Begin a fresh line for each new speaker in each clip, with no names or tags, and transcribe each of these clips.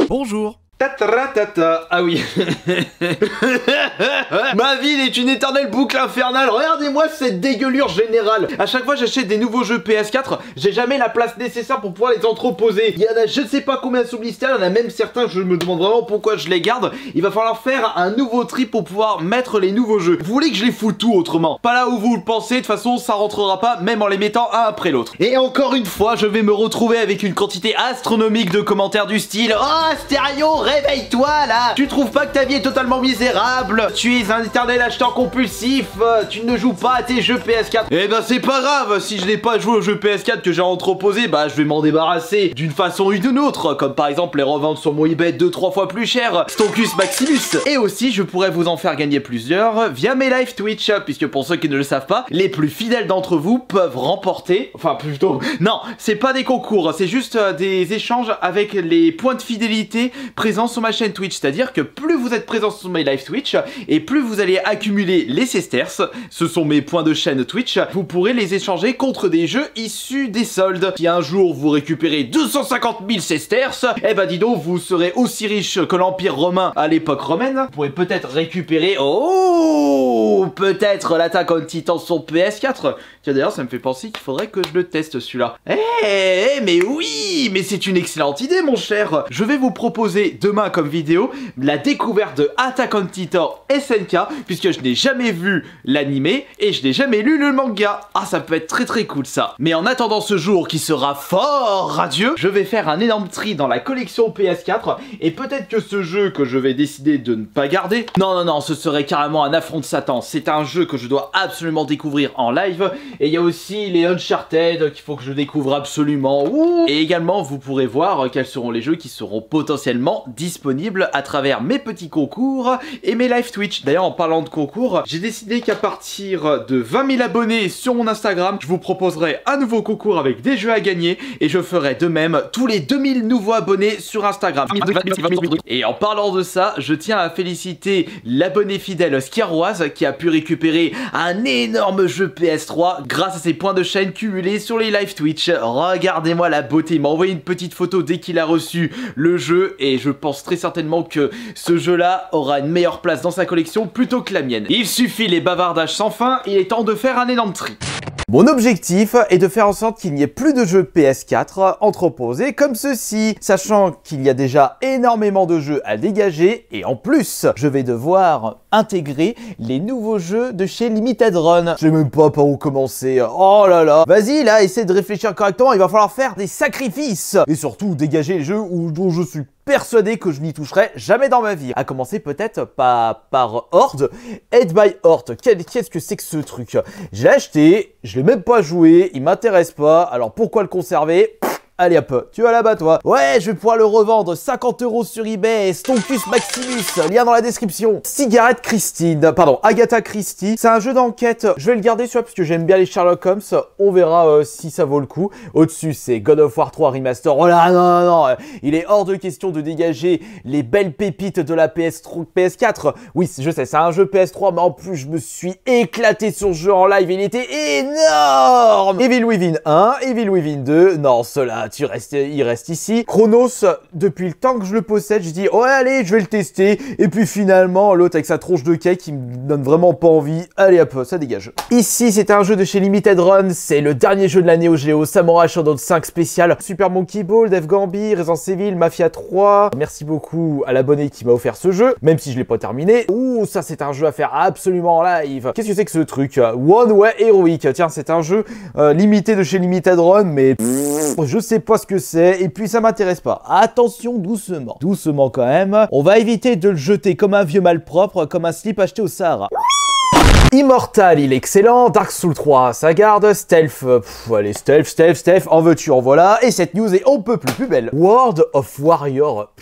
Bonjour.
Tataratata. Ah oui. Ma ville est une éternelle boucle infernale. Regardez-moi cette dégueulure générale. À chaque fois j'achète des nouveaux jeux PS4, j'ai jamais la place nécessaire pour pouvoir les entreposer. Il y en a je ne sais pas combien sous blister, il y en a même certains, je me demande vraiment pourquoi je les garde. Il va falloir faire un nouveau tri pour pouvoir mettre les nouveaux jeux. Vous voulez que je les foute tout autrement? Pas là où vous le pensez, de toute façon ça rentrera pas, même en les mettant un après l'autre. Et encore une fois, je vais me retrouver avec une quantité astronomique de commentaires du style: oh Stéréo, réveille-toi là! Tu trouves pas que ta vie est totalement misérable? Tu es un éternel acheteur compulsif, tu ne joues pas à tes jeux PS4. Eh ben c'est pas grave, si je n'ai pas joué aux jeux PS4 que j'ai entreposé, bah je vais m'en débarrasser d'une façon ou d'une autre, comme par exemple les revendre sur mon eBay 2-3 fois plus cher, Stonkus Maximus. Et aussi je pourrais vous en faire gagner plusieurs via mes live Twitch, puisque pour ceux qui ne le savent pas, les plus fidèles d'entre vous peuvent remporter, enfin plutôt, non, c'est pas des concours, c'est juste des échanges avec les points de fidélité présents sur ma chaîne Twitch, c'est-à-dire que plus vous êtes présent sur mes live Twitch et plus vous allez accumuler les sesterces, ce sont mes points de chaîne Twitch, vous pourrez les échanger contre des jeux issus des soldes. Si un jour vous récupérez 250 000 sesterces, eh ben dis donc, vous serez aussi riche que l'Empire romain à l'époque romaine. Vous pourrez peut-être récupérer, oh, peut-être l'Attack on Titan sur PS4. Tiens d'ailleurs ça me fait penser qu'il faudrait que je le teste celui-là. Mais oui, mais c'est une excellente idée mon cher. Je vais vous proposer demain comme vidéo la découverte de Attack on Titan SNK, puisque je n'ai jamais vu l'animé et je n'ai jamais lu le manga. Ah, ça peut être très cool ça. Mais en attendant ce jour qui sera fort radieux, je vais faire un énorme tri dans la collection PS4 et peut-être que ce jeu que je vais décider de ne pas garder, non, ce serait carrément un affront de Satan. C'est un jeu que je dois absolument découvrir en live, et il y a aussi les Uncharted qu'il faut que je découvre absolument. Ouh. Et également vous pourrez voir quels seront les jeux qui seront potentiellement disponibles à travers mes petits concours et mes live Twitch. D'ailleurs en parlant de concours, j'ai décidé qu'à partir de 20 000 abonnés sur mon Instagram, je vous proposerai un nouveau concours avec des jeux à gagner, et je ferai de même tous les 2000 nouveaux abonnés sur Instagram. Et en parlant de ça, je tiens à féliciter l'abonné fidèle Skiaroise qui a pu récupérer un énorme jeu PS3 grâce à ses points de chaîne cumulés sur les live Twitch. Regardez-moi la beauté, il m'a envoyé une petite photo dès qu'il a reçu le jeu, et je pense très certainement que ce jeu-là aura une meilleure place dans sa collection plutôt que la mienne. Il suffit les bavardages sans fin, il est temps de faire un énorme tri. Mon objectif est de faire en sorte qu'il n'y ait plus de jeux PS4 entreposés comme ceci, sachant qu'il y a déjà énormément de jeux à dégager, et en plus, je vais devoir intégrer les nouveaux jeux de chez Limited Run. Je sais même pas par où commencer, oh là là. Vas-y là, essaie de réfléchir correctement, il va falloir faire des sacrifices, et surtout dégager les jeux dont je suis persuadé que je n'y toucherai jamais dans ma vie. À commencer peut-être par Horde. Head by Horde. Qu'est-ce que c'est que ce truc? J'ai acheté, je l'ai même pas joué, il m'intéresse pas, alors pourquoi le conserver? Allez hop, tu vas là-bas toi. Ouais, je vais pouvoir le revendre 50 € sur eBay. Stonkus Maximus, lien dans la description. Cigarette Christine, pardon, Agatha Christie. C'est un jeu d'enquête. Je vais le garder celui-là parce que j'aime bien les Sherlock Holmes. On verra si ça vaut le coup. Au-dessus, c'est God of War 3 Remaster. Oh là, non. Il est hors de question de dégager les belles pépites de la PS4. Oui, je sais, c'est un jeu PS3, mais en plus, je me suis éclaté sur ce jeu en live. Il était énorme. Evil Within 1, Evil Within 2. Non, cela, il reste ici. Chronos, depuis le temps que je le possède, je dis, oh allez, je vais le tester. Et puis finalement, l'autre avec sa tronche de cake, il me donne vraiment pas envie. Allez hop, ça dégage. Ici, c'est un jeu de chez Limited Run. C'est le dernier jeu de la Neo Geo, Samurai Shodown 5 spécial. Super Monkey Ball, Def Gambit, Resident Evil, Mafia 3. Merci beaucoup à l'abonné qui m'a offert ce jeu, même si je l'ai pas terminé. Ouh, ça c'est un jeu à faire absolument en live. Qu'est-ce que c'est que ce truc? One Way Heroic. Tiens, c'est un jeu limité de chez Limited Run, mais je sais pas ce que c'est, et puis ça m'intéresse pas. Attention, doucement quand même. On va éviter de le jeter comme un vieux malpropre, comme un slip acheté au Sahara. Immortal, il est excellent. Dark Souls 3, ça garde. Stealth, allez, stealth, en veux-tu, en voilà. Et cette news est on peut plus belle. World of Warrior.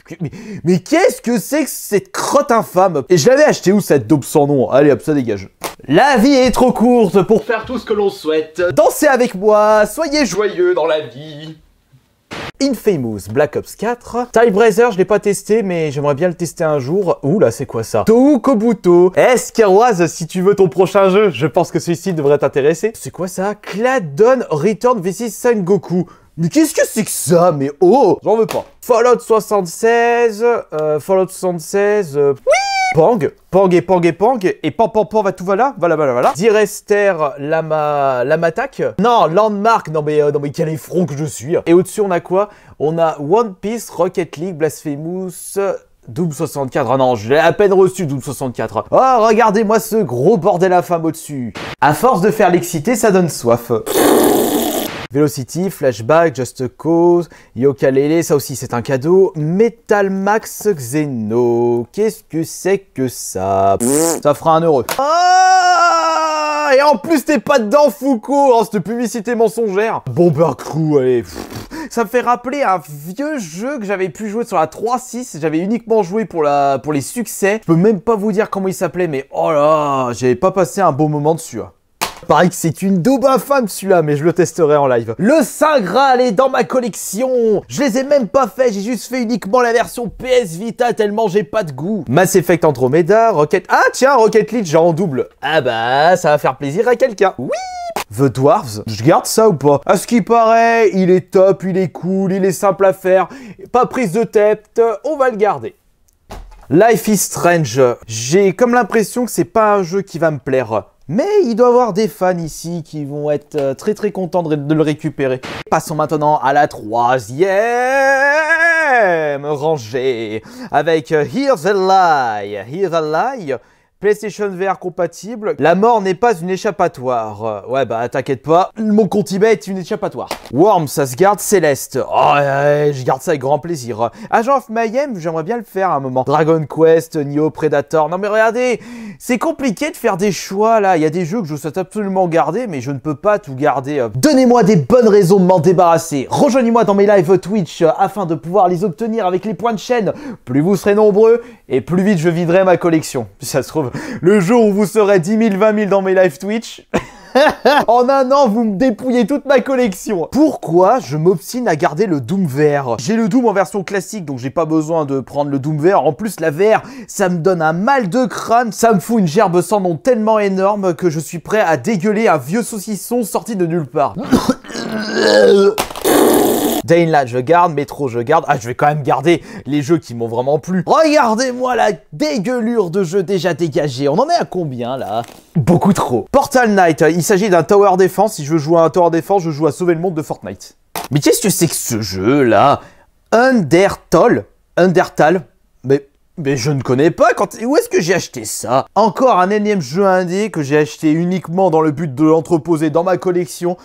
Mais qu'est-ce que c'est que cette crotte infâme? Et je l'avais acheté où cette daube sans nom? Allez hop, ça dégage. La vie est trop courte pour faire tout ce que l'on souhaite. Dansez avec moi, soyez joyeux dans la vie. Infamous Black Ops 4. Typebrazer, je l'ai pas testé, mais j'aimerais bien le tester un jour. Ouh là, c'est quoi ça? Tou Kobuto. Skiaroise, si tu veux ton prochain jeu, je pense que celui-ci devrait t'intéresser. C'est quoi ça? Cladon Return vs Sengoku.
Mais qu'est-ce que c'est que ça? Mais oh, j'en veux pas. Fallout 76, Fallout 76, oui. Pang, Pang et Pang et Pang, et Pang Pang Pang va tout voilà, voilà. Direster, Lamatak. Non, Landmark, non mais quel effron que je suis. Et au-dessus on a quoi? On a One Piece, Rocket League, Blasphemous, Doom 64. Ah non, je l'ai à peine reçu, Doom 64. Oh, regardez-moi ce gros bordel infâme au-dessus. À force de faire l'excité, ça donne soif. Velocity, Flashback, Just Cause, Yooka-Laylee, ça aussi c'est un cadeau. Metal Max Xeno, qu'est-ce que c'est que ça? Ça fera 1 €. Ah, et en plus t'es pas dedans, Foucault, oh, cette publicité mensongère. Bomber Crew, allez. Ça me fait rappeler un vieux jeu que j'avais pu jouer sur la 3.6. J'avais uniquement joué pour les succès. Je peux même pas vous dire comment il s'appelait, mais oh là, j'avais pas passé un bon moment dessus. Pareil que c'est une daube infâme celui-là, mais je le testerai en live. Le Saint Graal est dans ma collection. Je les ai même pas fait, j'ai juste fait uniquement la version PS Vita tellement j'ai pas de goût. Mass Effect Andromeda, Rocket... Ah tiens, Rocket League, j'ai en double. Ah bah, ça va faire plaisir à quelqu'un. Oui. The Dwarves, je garde ça ou pas? À ce qui paraît, il est top, il est cool, il est simple à faire, pas prise de tête, on va le garder. Life is Strange, j'ai comme l'impression que c'est pas un jeu qui va me plaire. Mais il doit y avoir des fans ici qui vont être très contents de le récupérer. Passons maintenant à la 3e rangée avec Here's a Lie. Here's a Lie. PlayStation VR compatible. La mort n'est pas une échappatoire. Ouais, bah t'inquiète pas, mon compte eBay est une échappatoire. Worms, ça se garde. Céleste. Oh, je garde ça avec grand plaisir. Agent of Mayhem, j'aimerais bien le faire à un moment. Dragon Quest, Nioh, Predator. Non mais regardez, c'est compliqué de faire des choix là. Il y a des jeux que je souhaite absolument garder, mais je ne peux pas tout garder. Donnez-moi des bonnes raisons de m'en débarrasser. Rejoignez-moi dans mes lives Twitch afin de pouvoir les obtenir avec les points de chaîne. Plus vous serez nombreux et plus vite je viderai ma collection. Si ça se trouve, le jour où vous serez 10 000, 20 000 dans mes live Twitch, en 1 an, vous me dépouillez toute ma collection. Pourquoi je m'obstine à garder le Doom VR? J'ai le Doom en version classique, donc j'ai pas besoin de prendre le Doom VR. En plus, la VR, ça me donne un mal de crâne. Ça me fout une gerbe sans nom tellement énorme que je suis prêt à dégueuler un vieux saucisson sorti de nulle part. Dying Light, je garde. Metro, je garde. Ah, je vais quand même garder les jeux qui m'ont vraiment plu. Regardez-moi la dégueulure de jeux déjà dégagés. On en est à combien, là? Beaucoup trop. Portal Knight, il s'agit d'un Tower Defense. Si je veux jouer à un Tower Defense, je joue à sauver le monde de Fortnite. Mais qu'est-ce que c'est que ce jeu-là? Undertale? Mais je ne connais pas, où est-ce que j'ai acheté ça? Encore un énième jeu indé que j'ai acheté uniquement dans le but de l'entreposer dans ma collection.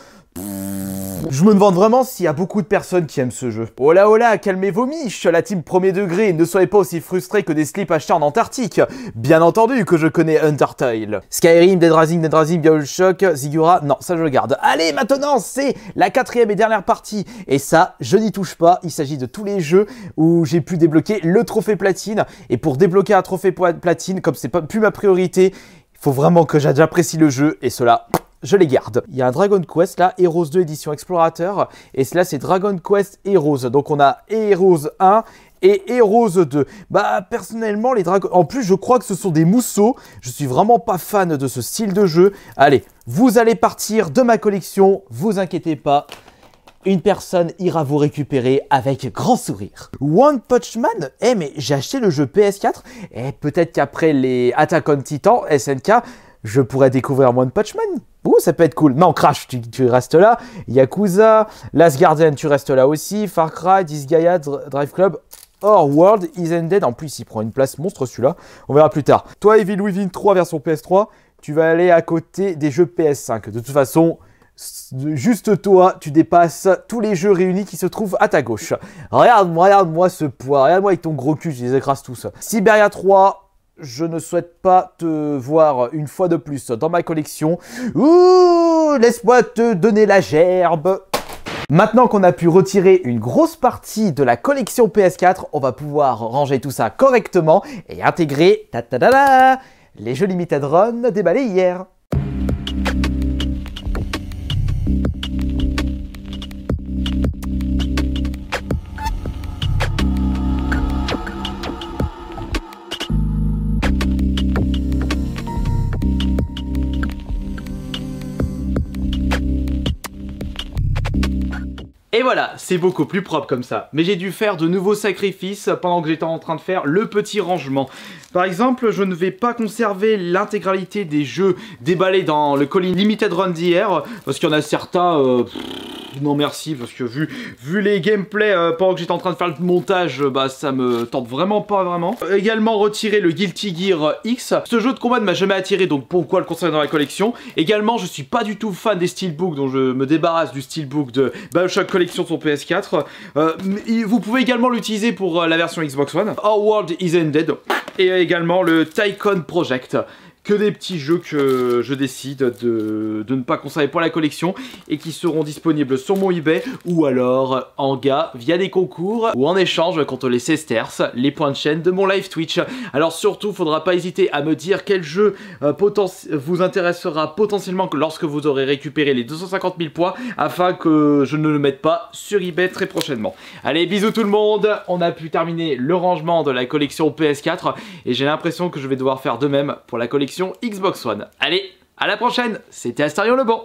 Je me demande vraiment s'il y a beaucoup de personnes qui aiment ce jeu. Oh là, calmez vos miches, la team premier degré, ne soyez pas aussi frustrés que des slips achetés en Antarctique. Bien entendu que je connais Undertale. Skyrim, Dead Rising, Bioshock, Ziggurat, non, ça je le garde. Allez, maintenant, c'est la 4e et dernière partie. Et ça, je n'y touche pas, il s'agit de tous les jeux où j'ai pu débloquer le trophée platine. Et pour débloquer un trophée platine, comme c'est pas plus ma priorité, il faut vraiment que j'apprécie le jeu, et cela... je les garde. Il y a un Dragon Quest là, Heroes 2 édition Explorateur, et cela c'est Dragon Quest Heroes. Donc on a Heroes 1 et Heroes 2. Bah personnellement les dragons, en plus je crois que ce sont des mousseaux. Je suis vraiment pas fan de ce style de jeu. Allez, vous allez partir de ma collection, vous inquiétez pas. Une personne ira vous récupérer avec grand sourire. One Punch Man? Eh mais j'ai acheté le jeu PS4, et peut-être qu'après les Attack on Titan, SNK, je pourrais découvrir One Punch Man. Ouh, ça peut être cool. Non, Crash, tu restes là. Yakuza, Last Guardian, tu restes là aussi. Far Cry, Disgaea, Drive Club. Or, World is Ended. En plus, il prend une place monstre celui-là. On verra plus tard. Toi, Evil Within 3 version PS3, tu vas aller à côté des jeux PS5. De toute façon, juste toi, tu dépasses tous les jeux réunis qui se trouvent à ta gauche. Regarde-moi ce poids. Regarde-moi avec ton gros cul, je les écrase tous. Siberia 3... je ne souhaite pas te voir une fois de plus dans ma collection. Ouh, laisse-moi te donner la gerbe. Maintenant qu'on a pu retirer une grosse partie de la collection PS4, on va pouvoir ranger tout ça correctement et intégrer les jeux Limited Run déballés hier.
Et voilà, c'est beaucoup plus propre comme ça. Mais j'ai dû faire de nouveaux sacrifices pendant que j'étais en train de faire le petit rangement. Par exemple, je ne vais pas conserver l'intégralité des jeux déballés dans le colis Limited Run d'hier, parce qu'il y en a certains... non merci, parce que vu les gameplays pendant que j'étais en train de faire le montage, bah ça me tente vraiment pas vraiment. Également retirer le Guilty Gear X. Ce jeu de combat ne m'a jamais attiré, donc pourquoi le conserver dans la collection. Également, je suis pas du tout fan des steelbooks, donc je me débarrasse du steelbook de BioShock Collection sur PS4. Vous pouvez également l'utiliser pour la version Xbox One. Our World is Ended. Et également le Tycoon Project. Que des petits jeux que je décide de ne pas conserver pour la collection et qui seront disponibles sur mon eBay ou alors en gars via des concours ou en échange contre les sesterces, les points de chaîne de mon live Twitch. Alors surtout, faudra pas hésiter à me dire quel jeu vous intéressera potentiellement lorsque vous aurez récupéré les 250 000 points afin que je ne le mette pas sur eBay très prochainement. Allez, bisous tout le monde, on a pu terminer le rangement de la collection PS4 et j'ai l'impression que je vais devoir faire de même pour la collection Xbox One. Allez, à la prochaine, c'était Astarion le Bon.